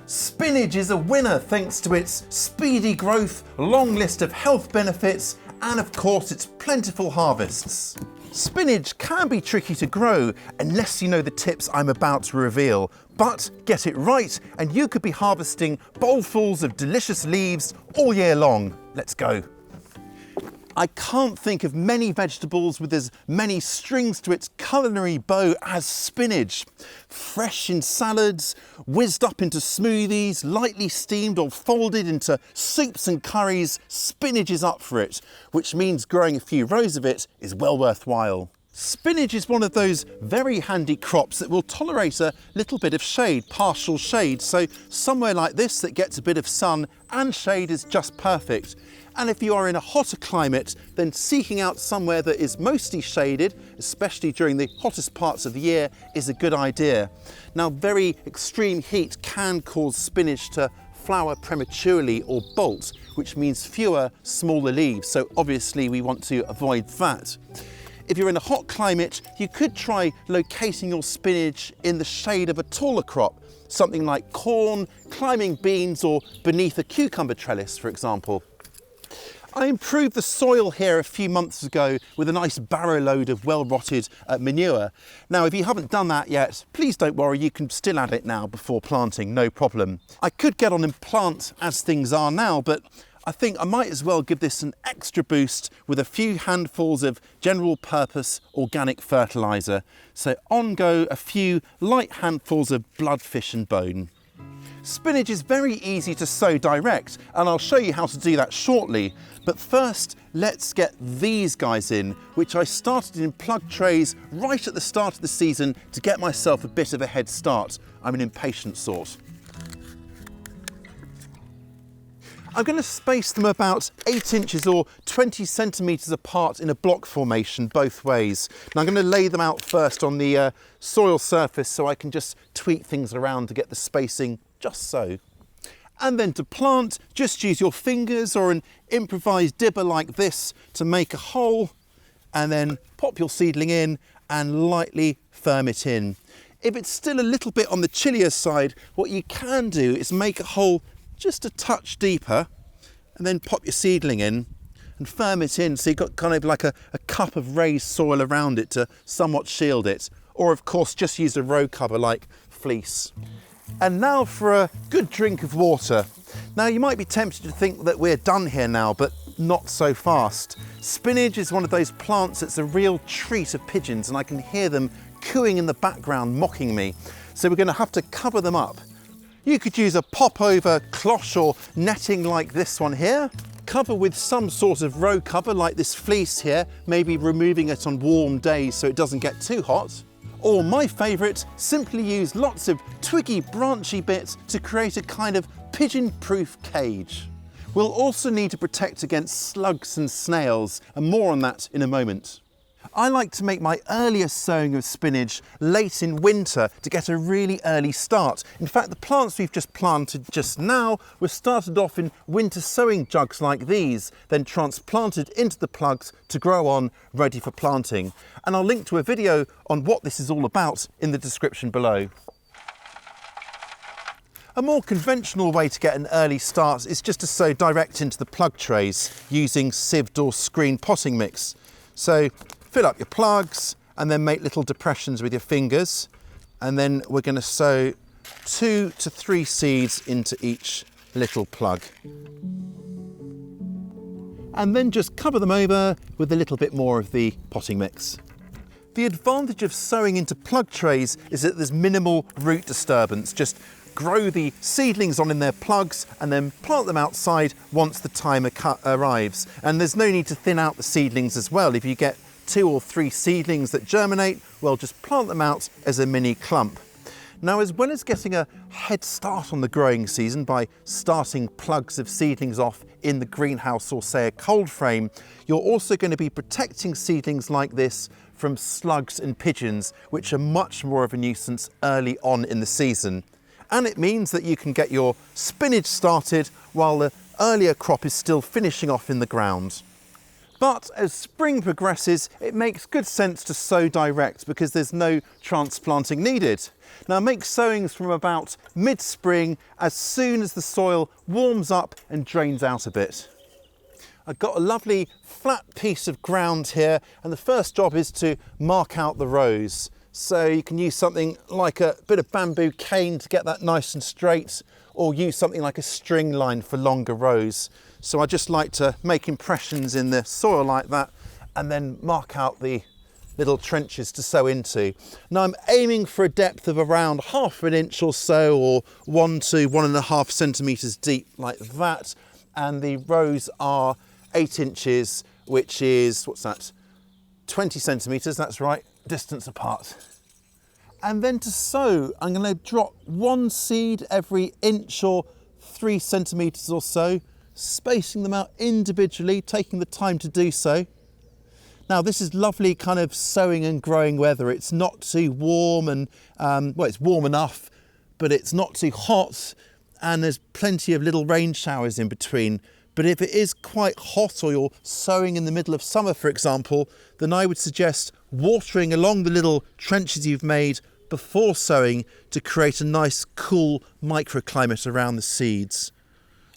Spinach is a winner thanks to its speedy growth, long list of health benefits, and of course its plentiful harvests. Spinach can be tricky to grow unless you know the tips I'm about to reveal, but get it right and you could be harvesting bowlfuls of delicious leaves all year long. Let's go. I can't think of many vegetables with as many strings to its culinary bow as spinach. Fresh in salads, whizzed up into smoothies, lightly steamed or folded into soups and curries, spinach is up for it, which means growing a few rows of it is well worthwhile. Spinach is one of those very handy crops that will tolerate a little bit of shade, partial shade, so somewhere like this that gets a bit of sun and shade is just perfect. And if you are in a hotter climate, then seeking out somewhere that is mostly shaded, especially during the hottest parts of the year, is a good idea. Now, very extreme heat can cause spinach to flower prematurely or bolt, which means fewer smaller leaves, so obviously we want to avoid that. If you're in a hot climate, you could try locating your spinach in the shade of a taller crop, something like corn, climbing beans, or beneath a cucumber trellis, for example. I improved the soil here a few months ago with a nice barrow load of well-rotted manure. Now, if you haven't done that yet, please don't worry, you can still add it now before planting, no problem. I could get on and plant as things are now, but I think I might as well give this an extra boost with a few handfuls of general purpose organic fertiliser. So on go a few light handfuls of bloodfish and bone. Spinach is very easy to sow direct, and I'll show you how to do that shortly. But first, let's get these guys in, which I started in plug trays right at the start of the season to get myself a bit of a head start. I'm an impatient sort. I'm going to space them about 8 inches or 20 centimetres apart in a block formation both ways. Now I'm going to lay them out first on the soil surface so I can just tweak things around to get the spacing just so. And then to plant, just use your fingers or an improvised dibber like this to make a hole, and then pop your seedling in and lightly firm it in. If it's still a little bit on the chillier side, what you can do is make a hole just a touch deeper and then pop your seedling in and firm it in so you've got kind of like a cup of raised soil around it to somewhat shield it. Or of course just use a row cover like fleece. And now for a good drink of water. Now you might be tempted to think that we're done here now, but not so fast. Spinach is one of those plants that's a real treat of pigeons, and I can hear them cooing in the background mocking me. So we're going to have to cover them up. You could use a pop-over cloche or netting like this one here. Cover with some sort of row cover like this fleece here, maybe removing it on warm days so it doesn't get too hot. Or my favourite, simply use lots of twiggy, branchy bits to create a kind of pigeon-proof cage. We'll also need to protect against slugs and snails, and more on that in a moment. I like to make my earliest sowing of spinach late in winter to get a really early start. In fact, the plants we've just planted just now were started off in winter sowing jugs like these, then transplanted into the plugs to grow on, ready for planting. And I'll link to a video on what this is all about in the description below. A more conventional way to get an early start is just to sow direct into the plug trays using sieved or screen potting mix. So fill up your plugs and then make little depressions with your fingers, and then we're going to sow 2 to 3 seeds into each little plug. And then just cover them over with a little bit more of the potting mix. The advantage of sowing into plug trays is that there's minimal root disturbance. Just grow the seedlings on in their plugs and then plant them outside once the time arrives. And there's no need to thin out the seedlings as well. If you get 2 or 3 seedlings that germinate, well, just plant them out as a mini clump. Now, as well as getting a head start on the growing season by starting plugs of seedlings off in the greenhouse or say a cold frame, you're also going to be protecting seedlings like this from slugs and pigeons, which are much more of a nuisance early on in the season. And it means that you can get your spinach started while the earlier crop is still finishing off in the ground. But as spring progresses, it makes good sense to sow direct because there's no transplanting needed. Now make sowings from about mid-spring as soon as the soil warms up and drains out a bit. I've got a lovely flat piece of ground here, and the first job is to mark out the rows. So you can use something like a bit of bamboo cane to get that nice and straight, or use something like a string line for longer rows. So I just like to make impressions in the soil like that and then mark out the little trenches to sow into. Now I'm aiming for a depth of around 1/2 inch or so, or 1 to 1.5 centimetres deep like that. And the rows are 8 inches, which is, what's that, 20 centimetres, that's right, distance apart. And then to sow, I'm going to drop 1 seed every inch or 3 centimetres or so, spacing them out individually, taking the time to do so. Now this is lovely kind of sowing and growing weather. It's not too warm and, well, it's warm enough, but it's not too hot, and there's plenty of little rain showers in between. But if it is quite hot, or you're sowing in the middle of summer, for example, then I would suggest watering along the little trenches you've made before sowing to create a nice cool microclimate around the seeds.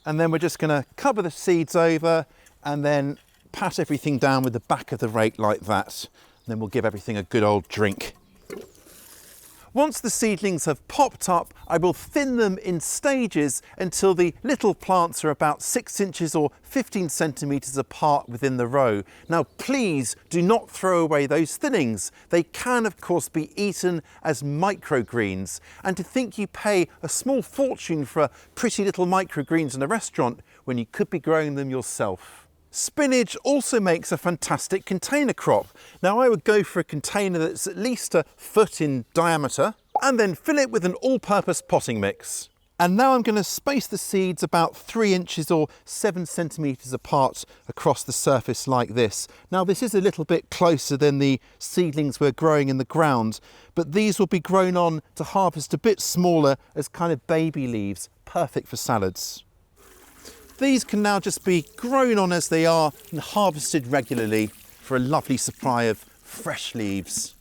And then we're just going to cover the seeds over and then pat everything down with the back of the rake like that. And then we'll give everything a good old drink. Once the seedlings have popped up, I will thin them in stages until the little plants are about 6 inches or 15 centimetres apart within the row. Now please do not throw away those thinnings. They can of course be eaten as microgreens. And to think you pay a small fortune for pretty little microgreens in a restaurant when you could be growing them yourself. Spinach also makes a fantastic container crop. Now I would go for a container that's at least 1 foot in diameter and then fill it with an all-purpose potting mix. And now I'm going to space the seeds about 3 inches or 7 centimetres apart across the surface like this. Now this is a little bit closer than the seedlings we're growing in the ground, but these will be grown on to harvest a bit smaller as kind of baby leaves, perfect for salads. These can now just be grown on as they are and harvested regularly for a lovely supply of fresh leaves.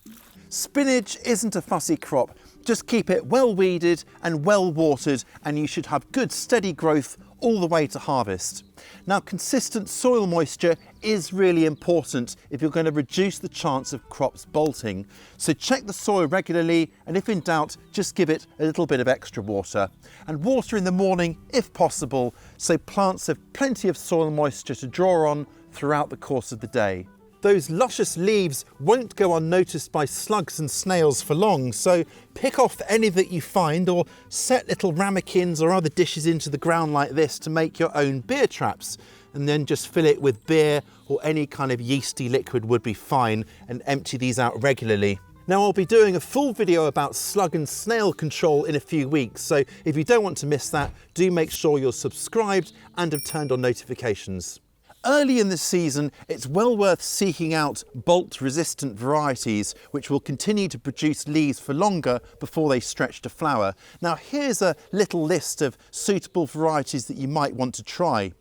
Spinach isn't a fussy crop. Just keep it well weeded and well watered, and you should have good steady growth all the way to harvest. Now consistent soil moisture is really important if you're going to reduce the chance of crops bolting. So check the soil regularly, and if in doubt, just give it a little bit of extra water. And water in the morning if possible, so plants have plenty of soil moisture to draw on throughout the course of the day. Those luscious leaves won't go unnoticed by slugs and snails for long, so pick off any that you find, or set little ramekins or other dishes into the ground like this to make your own beer traps, and then just fill it with beer or any kind of yeasty liquid would be fine, and empty these out regularly. Now I'll be doing a full video about slug and snail control in a few weeks, so if you don't want to miss that, do make sure you're subscribed and have turned on notifications. Early in the season, it's well worth seeking out bolt-resistant varieties which will continue to produce leaves for longer before they stretch to flower. Now here's a little list of suitable varieties that you might want to try.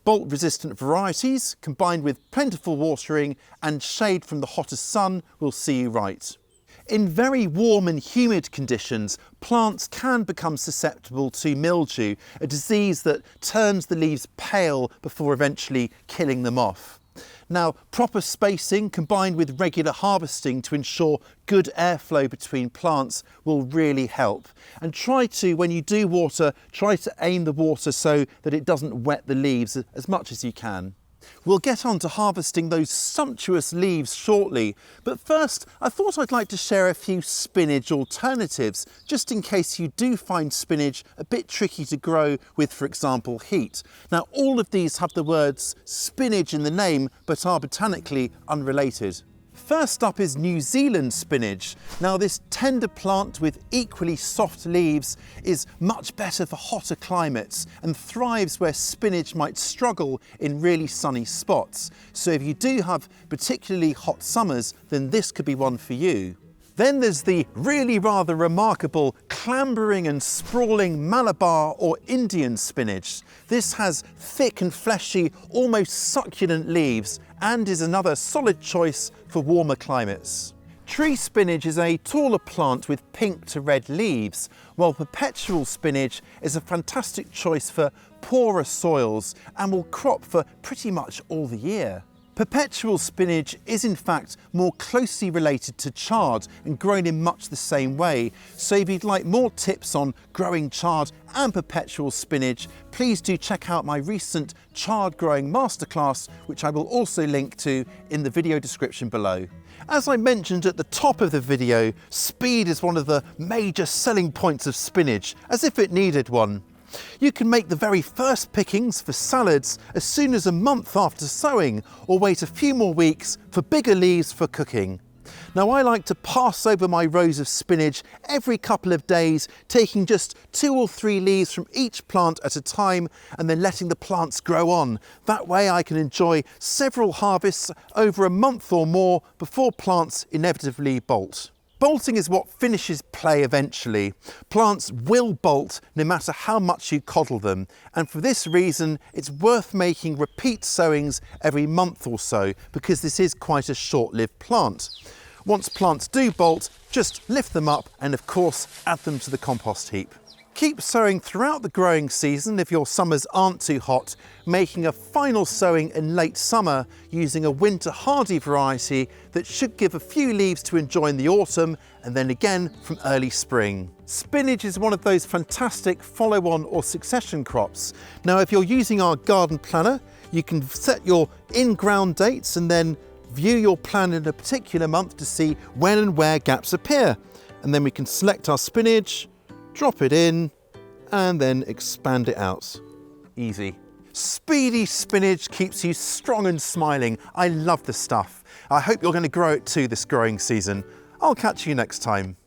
Bolt-resistant varieties combined with plentiful watering and shade from the hottest sun will see you right. In very warm and humid conditions, plants can become susceptible to mildew, a disease that turns the leaves pale before eventually killing them off. Now, proper spacing combined with regular harvesting to ensure good airflow between plants will really help. And try to, when you do water, try to aim the water so that it doesn't wet the leaves as much as you can. We'll get on to harvesting those sumptuous leaves shortly, but first I thought I'd like to share a few spinach alternatives, just in case you do find spinach a bit tricky to grow with, for example, heat. Now all of these have the words spinach in the name, but are botanically unrelated. First up is New Zealand spinach. Now this tender plant with equally soft leaves is much better for hotter climates and thrives where spinach might struggle in really sunny spots. So if you do have particularly hot summers, then this could be one for you. Then there's the really rather remarkable clambering and sprawling Malabar or Indian spinach. This has thick and fleshy, almost succulent leaves and is another solid choice for warmer climates. Tree spinach is a taller plant with pink to red leaves, while perpetual spinach is a fantastic choice for poorer soils and will crop for pretty much all the year. Perpetual spinach is in fact more closely related to chard and grown in much the same way, so if you'd like more tips on growing chard and perpetual spinach, please do check out my recent chard growing masterclass, which I will also link to in the video description below. As I mentioned at the top of the video, speed is one of the major selling points of spinach, as if it needed one. You can make the very first pickings for salads as soon as a month after sowing, or wait a few more weeks for bigger leaves for cooking. Now, I like to pass over my rows of spinach every couple of days, taking just 2 or 3 leaves from each plant at a time and then letting the plants grow on. That way I can enjoy several harvests over a month or more before plants inevitably bolt. Bolting is what finishes play eventually. Plants will bolt no matter how much you coddle them, and for this reason it's worth making repeat sowings every month or so, because this is quite a short-lived plant. Once plants do bolt, just lift them up and of course add them to the compost heap. Keep sowing throughout the growing season if your summers aren't too hot, making a final sowing in late summer using a winter hardy variety that should give a few leaves to enjoy in the autumn and then again from early spring. Spinach is one of those fantastic follow-on or succession crops. Now, if you're using our garden planner, you can set your in-ground dates and then view your plan in a particular month to see when and where gaps appear. And then we can select our spinach, drop it in, and then expand it out. Easy. Speedy spinach keeps you strong and smiling. I love the stuff. I hope you're going to grow it too this growing season. I'll catch you next time.